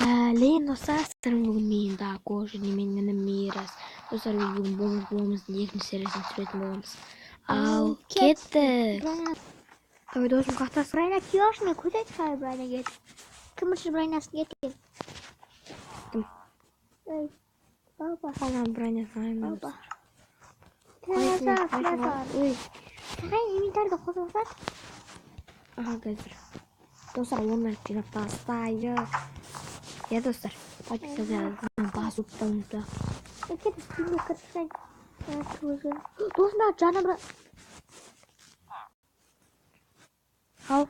Salen dostlar, sanırım bugün bir daha koşu yemeğinden miras. Dostlar bugün babamızın ikinci serisini süretmemiz. Al gitti. Tabii dostum kahtas. Брайна киошный, куда ты Брайна гет? Кымыш Брайна гет? Эй, папа. Falan Brian sayın. Папа. Красава. Ой. Какая инвентарь доходит? Aha gözür. Dostlar onlar için pastayı. Ya dostlar. Hadi güzel. Basuttan da. Какие-то стильные картины. Должна Джана брать. Al.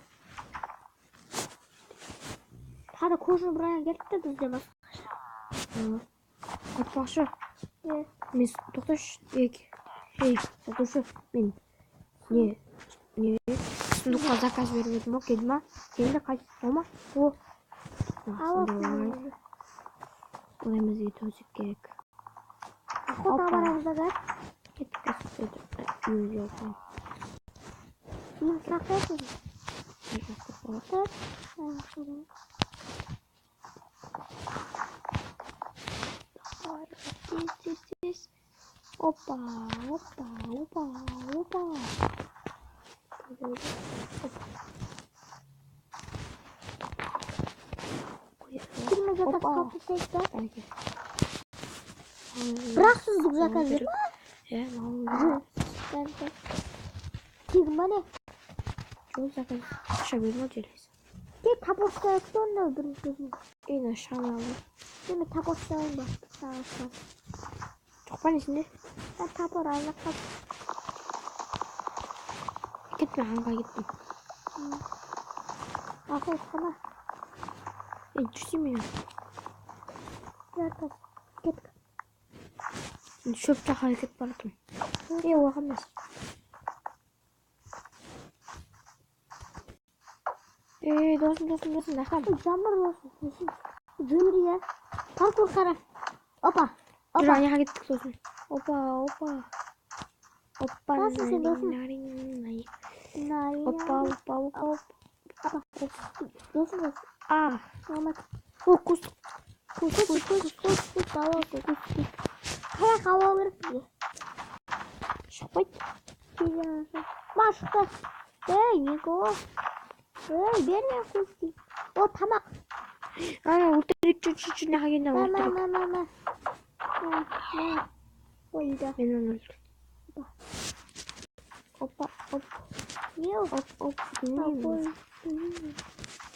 Hadi koşun Brайна гет de düzlemez. Atbaşı. Mis toxtaş ek. Toxtaşı men. Ne? Sunduqqa zakaz vermedim. O kelma. Kendi qayt. Ama o. Olayımız yetecek gerek. Охота барамызда гад. Мен сақтайсың. Опа. Фильмі жатақ қапты сейтті. Бірақ сіздік заказ берді ма? Тегін ба не? Жоқ заказ. Аша берме желесі. Тек тапорчта өктенді бірінші көзім. Ейін ашан алды. Деме тапорчта ойын ба? Сағашта. Жоқ па несінде? Тапор алып қап. Кетме аңға кеттім. Ақыл қана. Жүрсей мен. Жатас. Кеткі. Шөп жаққа кетіп баратым. Оған емес. Досым, нақам. Жамыр досым. Жөмірі я. Паркур қара. Опа. Жүр, аяға кеттік сосын. Опа. Насыл сен досым? Опа. Досым. Алмат. О, құс. Қая қауа керек бізге. Шықпайды. Башықта. Ей, Нико. Ей, берме құсты. О, тамақ. Ана, өлтірек жүр, наға кенде өлтірек. Мама. Ой, да. Мен оны өлтір. Опа. Не ол? Оп.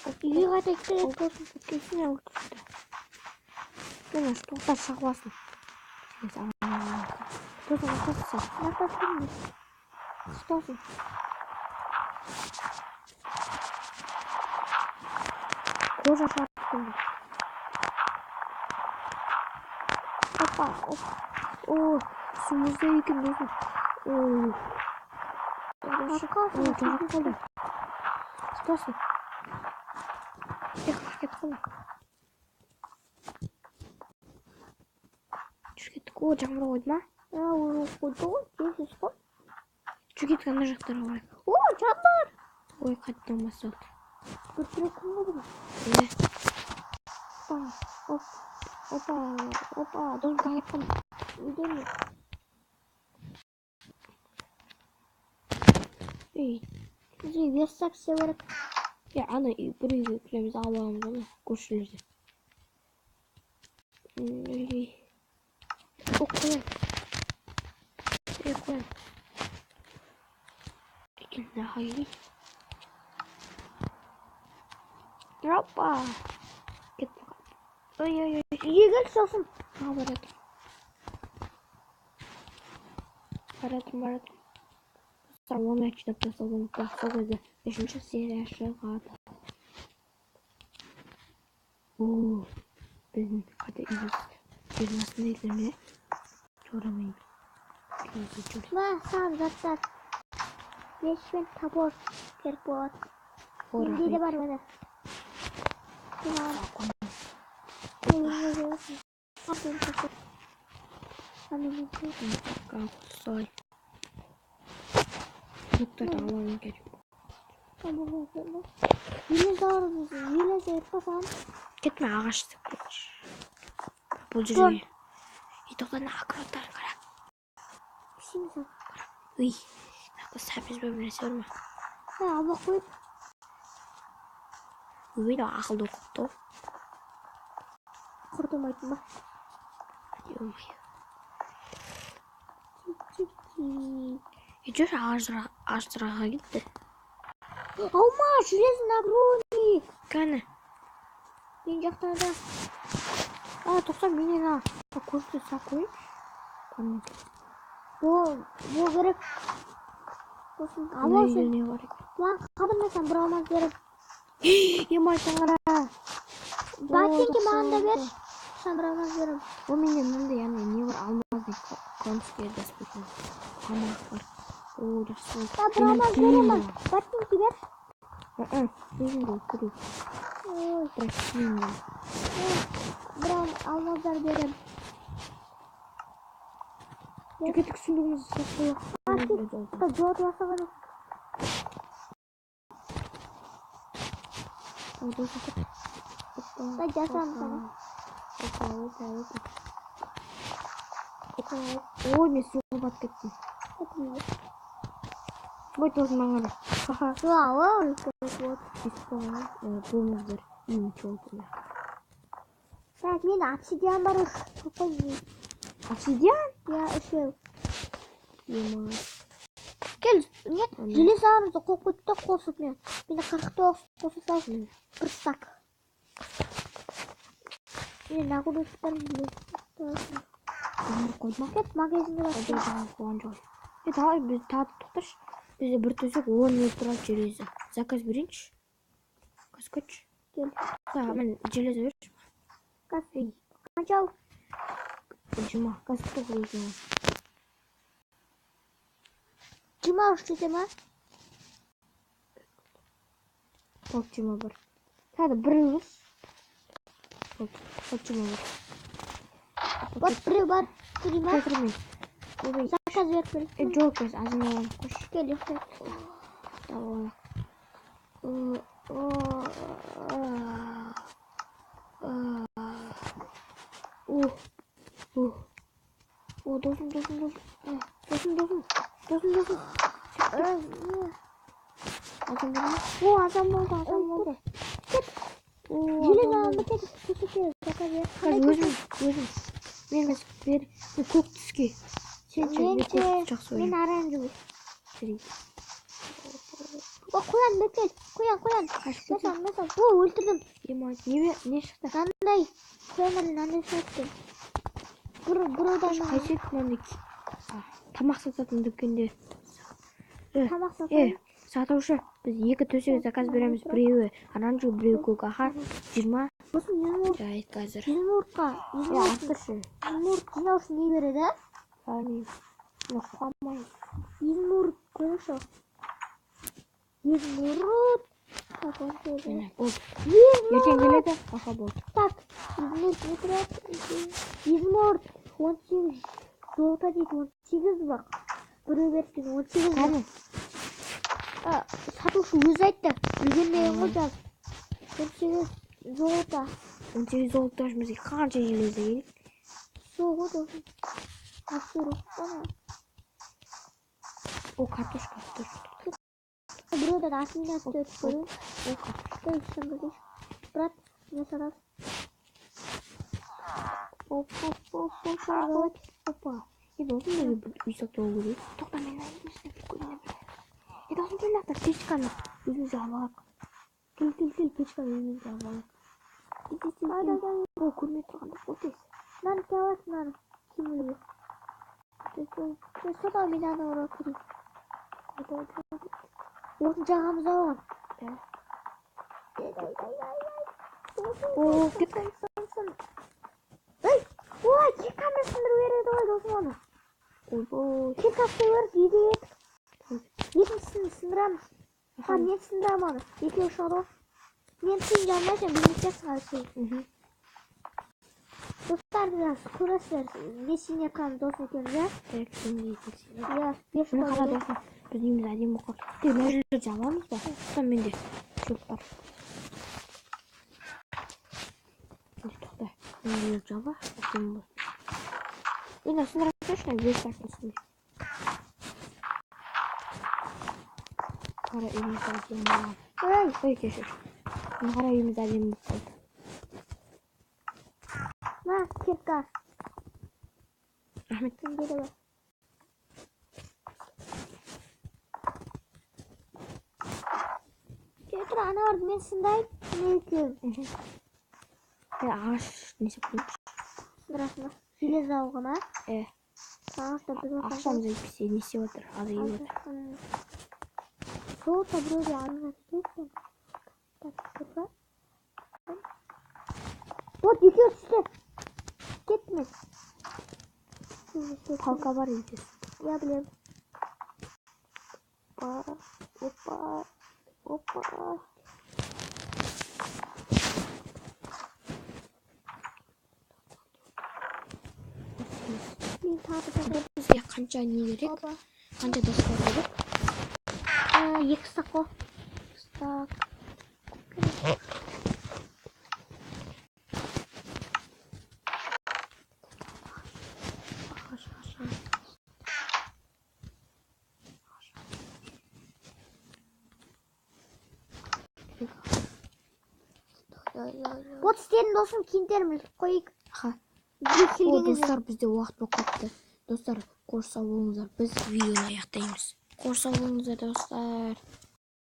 Үйге қайтайық керек. Кесіне өлтірді. Мен аш тоқтар шағыласын. Тосын, қосыса. Нақасың. Тосын. Кожа шарттым. Опа. О, сумызда екен досын. Жарық қалды. Тосын. Кет қалды. Жүр кеттік. О, жаңбыр қойды ма? Қойды ғой, кесіз қой. Жүр кеттік, ана жақтарға барайық. О, жаңбыр! Ой, қаттан басталды. Көтірек күн ғой бұл. Опа, досым қайтқан. Үйдеме. Ей, Бізге версак все керек. ана бір үйге кіреміз алуамыз ана көршілерде. Қоян. Екеніне қайын. Опа. Кет бақап. Ой. Үйге кел сосын. Баратым. Оны читап жасалдым. Сол кезде 5-ші серия шығады. Біздің қайда үйіз. Жернасында елдерме? Жорамайын. Ма, саған заттар. Бешпен табор керек болады. Менде де бар мені. Сой. Мұқтар алуын керек. Железо етпасан. Кетме, ағаш істеп кетші. Бұл жерге. Тоқтан аккураттарын қара. Пішімсің. Үй, сәпіз бөбір нәрсе бар ма? Албақ қойып. Үй, ақылды оқыпты. Құртылмайтын ба? Ой. Жүр ағаштыраға кетті. Алма, железный нагрудник. Кәні? Мен жақтарда. Тоқсан менен көрсі сақ қойып. Бұл керек. Алма не бар екен? Бұлар қабынмайсан бір алмаз беріп. Емай саңыра. Бәтенке маған да бер. Сан бір алмаз беріп. Ол менен мындай яғни не бар алмаздың қоныске даспейтін. Тамақ бар. Жақсы. Бір алмаз беремін. Бәтенке бер. Өзім де көрейін. Бірақ кейін де. Бір алмаздар берем. Жүкеттік сұндығымызды сақ қойық. Жауат басағаны. Да жасам sana. Ой, мен суға батып кеттім. Бой тосын маңыры. Вау, Болыңыздар. Мен чолтым. Так, мен обсидиан бар уж. Обсидиан? Я еще. Ема. Кел, нет, железарымызды қоқ өтті қосып мен. Мені 49 қосып салсын. Бір стак. Мен нагрузкаларым білесің. Қойма. Кет, магазинде бар. Қойған жоқ. Давай, біз тағы тоқташ. Бізде бір төсек 10 минут тұрады железі. Заказ берейінші. Газ көтші. Кел. Мен железі берші. Газ. Қаншау? Жима. Газ көтші өзіне. Жима үште ма? Толк жима бар. Тағы бір өз. Толк жима бар. Вот біреу бар. Жима. Көтірмей. Заказ беріп кел. Жоқ, біз азын оған қош. Кел, ұқтай. Давай. Досым. Азам болды. Кет. Желез алынды кет. Заказ бер. Өзім. Мен бер көк түске. Мен оранжевый. Қоян бекет. Қоян. Месал. О, өлтірдім. Не шықты? Нандай. Қояндар нандай шықты. Бұродай Қайсет мынандай тамақ сататын дүкенде. тамақ сататын. Сатушы, біз 2 төсек заказ береміз. Біреуі оранжевый, біреуі көк. 20. Сосын езмұрт. Жайт қазір. Езмұртқа. Аттыршы. Езмұрт жинау үшін не береді? Қуамай. Езмұрт көріші. Езмұрт. Болды. Ертең келеді, аха болды. Так, езмұрт не тұрады? Езмұрт 18 золота дейді, 18 бақ. Біреу берген 18 бақ. Сатушы өзі айтты. Білгенмеген ғой жаз. 18 золота. 18 золота бізге қанша железі керек? Сол ғой досын. Аптыр ұқпана. О, картошка. Біреуден асымен өтіп көрейін. О, картошка. Ішін білдеш. Брат, не сарас. Опа. Досын бізге үй сатып алу керек. Тоқта мен айымызды көріне бір. Досын келі ақтар, печканы өзімізде алалақ. Кел, печканы өзімізде алалақ. Ол көрмей тұрғанда қотайсы. Нан кәуат, нан. Кемілі. Сода мен ана ұра көрейін. Отын жағамыз ауған. О, кет. Ой, кекамды сындыру береді ғой досым оны. Кекасты өріп, үйде ет. Екіншісін сындырамыз. Мен сындырам оны. Екеу шығады ғой. Мен сүйін жалмайсам, білмесесің арсы. Достар biraz көресіздер. Не сине қам дос екен, жа? Иә, мені қара досын. Біз неміз әдемі қор. Мына жерде жабамыз ба? Менде шөп бар. Ой, жаба. Енді сындыра точно весь тартылсын. Қара үйіміз әдемі болады. Ой, кешір. Қара үйіміз әдемі болды. На, кепка. Рахмет. Сенде де бар. Тұр, ана барды мен сындайып, мен екеуім. Ағаш несі қойып. Сындырасың ба? Желез алғы ма? Ағашта біз отырған. Ақшамыз әйтпесе несі отыр, азайып отыр. Сол-та біреуге арызға кетесің. Так, вот, екеуі түсті. Кетті мен. Қалқа бар үйде. Я білем. Опа. Мен тағы Бізге қанша не керек? Қанша достар керек? 2 стак қой. Стак. Вот сенің досың киімдерін қойып О, достар, бізде уақыт болып қапты. Достар, қош сау болыңыздар. Біз видеоны аяқтаймыз. Қош сау болыңыздар, достар.